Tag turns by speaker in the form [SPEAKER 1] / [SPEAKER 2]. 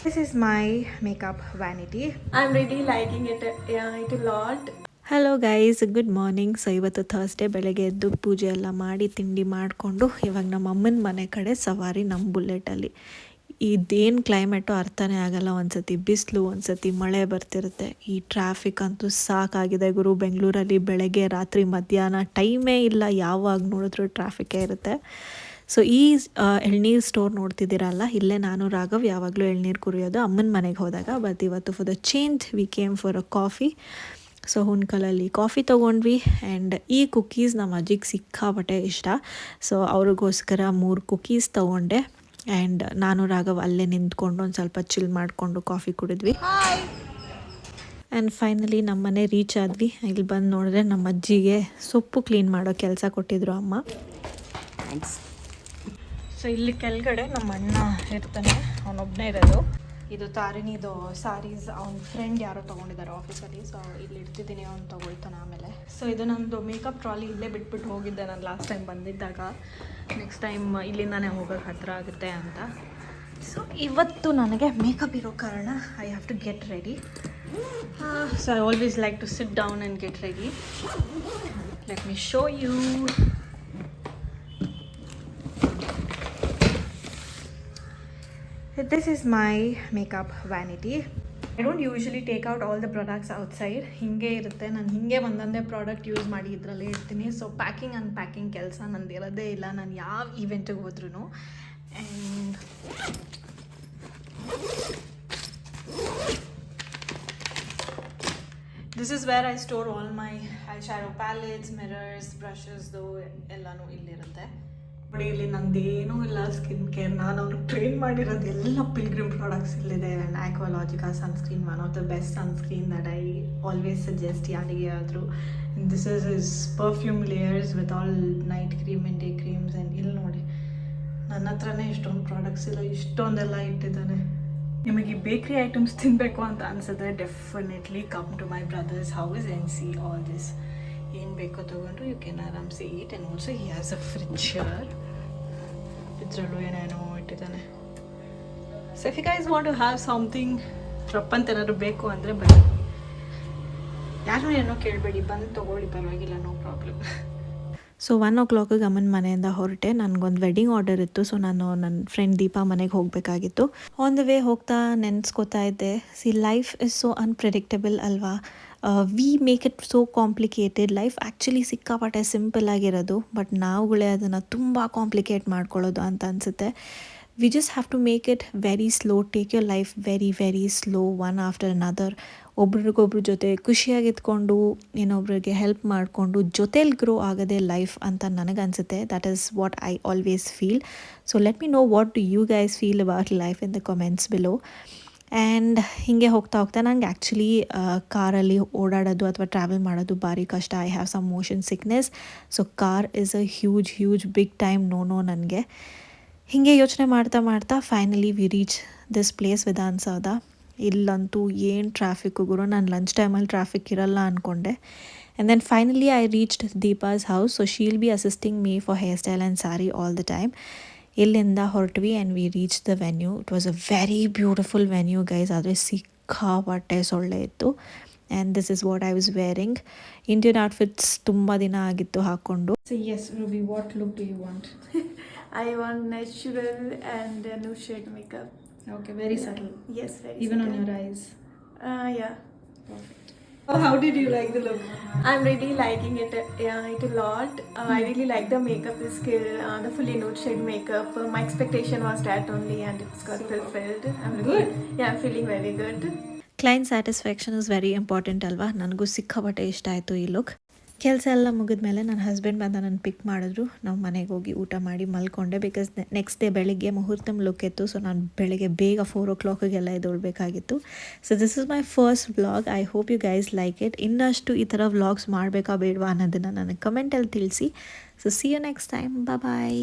[SPEAKER 1] This is my makeup vanity.
[SPEAKER 2] I'm really liking it. Yeah, it a lot.
[SPEAKER 1] Hello guys, good morning. So ಇವತ್ತು Thursday ಬೆಳಗ್ಗೆ ಎದ್ದು ಪೂಜೆ ಎಲ್ಲ ಮಾಡಿ ತಿಂಡಿ ಮಾಡಿಕೊಂಡು ಇವಾಗ ನಮ್ಮ ಅಮ್ಮನ ಮನೆ ಕಡೆ ಸವಾರಿ ನಮ್ಮ ಬುಲೆಟಲ್ಲಿ. ಇದೇನು ಕ್ಲೈಮೇಟು ಅರ್ಥನೇ ಆಗಲ್ಲ. ಒಂದ್ಸತಿ ಬಿಸಿಲು, ಒಂದ್ಸತಿ ಮಳೆ ಬರ್ತಿರುತ್ತೆ. ಈ ಟ್ರಾಫಿಕ್ ಅಂತೂ ಸಾಕಾಗಿದೆ ಗುರು. ಬೆಂಗಳೂರಲ್ಲಿ ಬೆಳಗ್ಗೆ ರಾತ್ರಿ ಮಧ್ಯಾಹ್ನ ಟೈಮೇ ಇಲ್ಲ, ಯಾವಾಗ ನೋಡಿದ್ರೂ ಟ್ರಾಫಿಕ್ಕೇ ಇರುತ್ತೆ. ಸೊ ಈ ಎಳ್ನೀರು ಸ್ಟೋರ್ ನೋಡ್ತಿದ್ದೀರಲ್ಲ, ಇಲ್ಲೇ ನಾನು ರಾಘವ್ ಯಾವಾಗಲೂ ಎಳ್ನೀರು ಕುರಿಯೋದು ಅಮ್ಮನ ಮನೆಗೆ ಹೋದಾಗ. ಬಟ್ ಇವತ್ತು for the change we came for a coffee. So ಹುಣ್ಕಲಲ್ಲಿ ಕಾಫಿ ತೊಗೊಂಡ್ವಿ. ಆ್ಯಂಡ್ ಈ ಕುಕ್ಕೀಸ್ ನಮ್ಮ ಅಜ್ಜಿಗೆ ಸಿಕ್ಕಾಪಟ್ಟೆ ಇಷ್ಟ. ಸೊ ಅವ್ರಿಗೋಸ್ಕರ 3 ಕುಕ್ಕೀಸ್ ತೊಗೊಂಡೆ. ಆ್ಯಂಡ್ ನಾನು ರಾಘವ್ ಅಲ್ಲೇ ನಿಂತ್ಕೊಂಡು ಒಂದು ಸ್ವಲ್ಪ ಚಿಲ್ ಮಾಡಿಕೊಂಡು ಕಾಫಿ ಕುಡಿದ್ವಿ. ಆ್ಯಂಡ್ ಫೈನಲಿ ನಮ್ಮ ಮನೆ ರೀಚ್ ಆದ್ವಿ. ಇಲ್ಲಿ ಬಂದು ನೋಡಿದ್ರೆ ನಮ್ಮ ಅಜ್ಜಿಗೆ ಸೊಪ್ಪು ಕ್ಲೀನ್ ಮಾಡೋ ಕೆಲಸ ಕೊಟ್ಟಿದ್ರು ಅಮ್ಮ. ಸೊ ಇಲ್ಲಿ ಕೆಳಗಡೆ ನಮ್ಮ ಅಣ್ಣ ಇರ್ತಾನೆ, ಅವನೊಬ್ಬನೇ ಇರೋದು. ಇದು ತಾರಿಣಿದು ಸಾರೀಸ್ ಅವ್ನ ಫ್ರೆಂಡ್ ಯಾರೋ ತೊಗೊಂಡಿದ್ದಾರೆ ಆಫೀಸಲ್ಲಿ. ಸೊ ಇಲ್ಲಿ ಇಡ್ತಿದ್ದೀನಿ, ಅವ್ನು ತೊಗೊಳ್ತಾನೆ ಆಮೇಲೆ. ಸೊ ಇದು ನಮ್ಮದು ಮೇಕಪ್ ಟ್ರಾಲಿ ಇಲ್ಲೇ ಬಿಟ್ಬಿಟ್ಟು ಹೋಗಿದ್ದೆ ನಾನು ಲಾಸ್ಟ್ ಟೈಮ್ ಬಂದಿದ್ದಾಗ. ನೆಕ್ಸ್ಟ್ ಟೈಮ್ ಇಲ್ಲಿಂದಾನೇ ಹೋಗೋಕ್ಕೆ ಹತ್ತಿರ ಆಗುತ್ತೆ ಅಂತ. ಸೊ ಇವತ್ತು ನನಗೆ ಮೇಕಪ್ ಇರೋ ಕಾರಣ I have to get ready. So I always like to sit down and get ready. Let me show you. This is my makeup vanity. I don't usually take out all the products outside. ಹಿಂಗೆ ಇರುತ್ತೆ, ನಾನು ಹಿಂಗೆ ಒಂದೊಂದೇ product use ಮಾಡಿ ಇದರಲ್ಲೇ ಇರ್ತೀನಿ. So packing unpacking ಕೆಲಸ ನಂದು ಇರೋದೇ ಇಲ್ಲ, ನಾನು ಯಾವ ಇವೆಂಟಿಗೆ ಹೋದ್ರೂ. And this is where I store all my eye shadow palettes, mirrors, ಬ್ರಷಸ್ದು ಎಲ್ಲನೂ ಇಲ್ಲಿರುತ್ತೆ. ಬಟ್ ಇಲ್ಲಿ ನಂದೇನೂ ಇಲ್ಲ ಸ್ಕಿನ್ ಕೇರ್. ನಾನು ಅವ್ರಿಗೆ ಟ್ರೈನ್ ಮಾಡಿರೋದು ಎಲ್ಲ ಪಿಲ್ಗ್ರಿಮ್ ಪ್ರಾಡಕ್ಟ್ಸ್ ಇಲ್ಲಿದೆ. And Aqualogica sunscreen, one of the best sunscreen that I always suggest ಯಾರಿಗೆ ಆದರೂ. This is perfume layers with all night cream and day creams. And ಇಲ್ಲಿ ನೋಡಿ, ನನ್ನ ಹತ್ರನೇ ಇಷ್ಟೊಂದು ಪ್ರಾಡಕ್ಟ್ಸ್ ಇಲ್ಲ, ಇಷ್ಟೊಂದೆಲ್ಲ ಇಟ್ಟಿದ್ದಾನೆ. ನಿಮಗೆ ಈ ಬೇಕ್ರಿ ಐಟಮ್ಸ್ ತಿನ್ನಬೇಕು ಅಂತ ಅನಿಸಿದ್ರೆ definitely come to my brother's house and see all this. ಏನು ಬೇಕೋ ತೊಗೊಂಡು ಯು ಕ್ಯಾನ್ ಆರಾಮ್ಸೆ eat. And also he has a freezer, ಇದರಲ್ಲೂ ಏನೇನೋ ಇಟ್ಟಿದ್ದಾನೆ. So if you guys want to have something ರಪ್ಪಂತ ಏನಾದ್ರು ಬೇಕು ಅಂದರೆ ಬನ್ನಿ, ಯಾರು ಏನೋ ಕೇಳಬೇಡಿ, ಬಂದು ತೊಗೊಳ್ಳಿ, ಪರವಾಗಿಲ್ಲ, ನೋ ಪ್ರಾಬ್ಲಮ್. ಸೊ 1 o'clock ಅಮ್ಮನ ಮನೆಯಿಂದ ಹೊರಟೆ. ನನಗೊಂದು ವೆಡ್ಡಿಂಗ್ ಆರ್ಡರ್ ಇತ್ತು. ಸೊ ನಾನು ನನ್ನ ಫ್ರೆಂಡ್ ದೀಪಾ ಮನೆಗೆ ಹೋಗಬೇಕಾಗಿತ್ತು. ಆನ್ ದ ವೇ ಹೋಗ್ತಾ ನೆನೆಸ್ಕೋತಾ ಇದ್ದೆ, see life is so unpredictable ಅಲ್ವಾ. We make it so complicated. Life actually ಸಿಕ್ಕಾಪಟ್ಟೆ ಸಿಂಪಲ್ ಆಗಿರೋದು, ಬಟ್ ನಾವುಗಳೇ ಅದನ್ನು ತುಂಬ ಕಾಂಪ್ಲಿಕೇಟ್ ಮಾಡ್ಕೊಳ್ಳೋದು ಅಂತ ಅನಿಸುತ್ತೆ. We just have to make it very slow. Take your life very very slow, one after another. ಒಬ್ರಿಗೊಬ್ರ ಜೊತೆ ಖುಷಿಯಾಗಿದ್ಕೊಂಡು, ಇನ್ನೊಬ್ರಿಗೆ ಹೆಲ್ಪ್ ಮಾಡಿಕೊಂಡು, ಜೊತೇಲಿ ಗ್ರೋ ಆಗೋದೇ ಲೈಫ್ ಅಂತ ನನಗನ್ಸುತ್ತೆ. That is what I always feel. So let me know what do you guys feel about life in the comments below. And ಹೀಗೆ ಹೋಗ್ತಾ ಹೋಗ್ತಾ ನಂಗೆ ಆ್ಯಕ್ಚುಲಿ ಕಾರಲ್ಲಿ ಓಡಾಡೋದು ಅಥವಾ ಟ್ರಾವೆಲ್ ಮಾಡೋದು ಭಾರಿ ಕಷ್ಟ. I have some motion sickness. So car is a huge big time no ನನಗೆ. ಹೀಗೆ ಯೋಚನೆ ಮಾಡ್ತಾ ಮಾಡ್ತಾ finally we reach this place, Vidhana Soudha. ಇಲ್ಲಂತೂ ಏನು ಟ್ರಾಫಿಕ್ಕು ಗುರು. ನಾನು ಲಂಚ್ ಟೈಮಲ್ಲಿ ಟ್ರಾಫಿಕ್ ಇರಲ್ಲ ಅಂದ್ಕೊಂಡೆ. And then finally I reached Deepa's house. So she'll be assisting me for hair style and sari all the time. ಇಲ್ಲಿಂದ ಹೊರಟ್ವಿ and we reach the venue. It was a very beautiful venue guys. ಆದರೆ ಸಿಕ್ಕಾಪಟ್ಟೆ ಸೊಳ್ಳೆ ಇತ್ತು. And this is what I was wearing. Indian outfits ತುಂಬ ದಿನ ಆಗಿತ್ತು ಹಾಕ್ಕೊಂಡು. So yes Ruby, what look do you want?
[SPEAKER 2] I want natural and a new shade makeup.
[SPEAKER 1] Okay, very subtle.
[SPEAKER 2] Yes, very
[SPEAKER 1] Even
[SPEAKER 2] subtle.
[SPEAKER 1] on your eyes.
[SPEAKER 2] Yeah.
[SPEAKER 1] Perfect. Oh, how did you like the look?
[SPEAKER 2] I'm really liking it. Yeah, it a lot. I really like the makeup skill, the fully nude shade makeup. My expectation was that only, and it's got fulfilled. I'm
[SPEAKER 1] good.
[SPEAKER 2] Yeah, I'm feeling very good.
[SPEAKER 1] Client satisfaction is very important ಅಲ್ವಾ. ನನಗೂ ಸಿಕ್ಕಾಪಟ್ಟೆ ಇಷ್ಟ ಆಯಿತು ಈ look. ಕೆಲಸ ಎಲ್ಲ ಮುಗಿದ್ಮೇಲೆ ನನ್ನ ಹಸ್ಬೆಂಡ್ ಬಂದು ನನ್ನ ಪಿಕ್ ಮಾಡಿದ್ರು. ನಾವು ಮನೆಗೆ ಹೋಗಿ ಊಟ ಮಾಡಿ ಮಲ್ಕೊಂಡೆ. ಬಿಕಾಸ್ ನೆಕ್ಸ್ಟ್ ಡೇ ಬೆಳಿಗ್ಗೆ ಮುಹೂರ್ತಮ್ ಲುಕ್ ಇತ್ತು. ಸೊ ನಾನು ಬೆಳಗ್ಗೆ ಬೇಗ 4 o'clockಗೆಲ್ಲ ಎದ್ದೇಳಬೇಕಾಗಿತ್ತು. So this is my first vlog. I hope you guys like it. ಇನ್ನಷ್ಟು ಈ ಥರ ವ್ಲಾಗ್ಸ್ ಮಾಡಬೇಕಾ ಬೇಡವಾ ಅನ್ನೋದನ್ನು ನನಗೆ ಕಮೆಂಟಲ್ಲಿ ತಿಳಿಸಿ. So see you next time. Bye.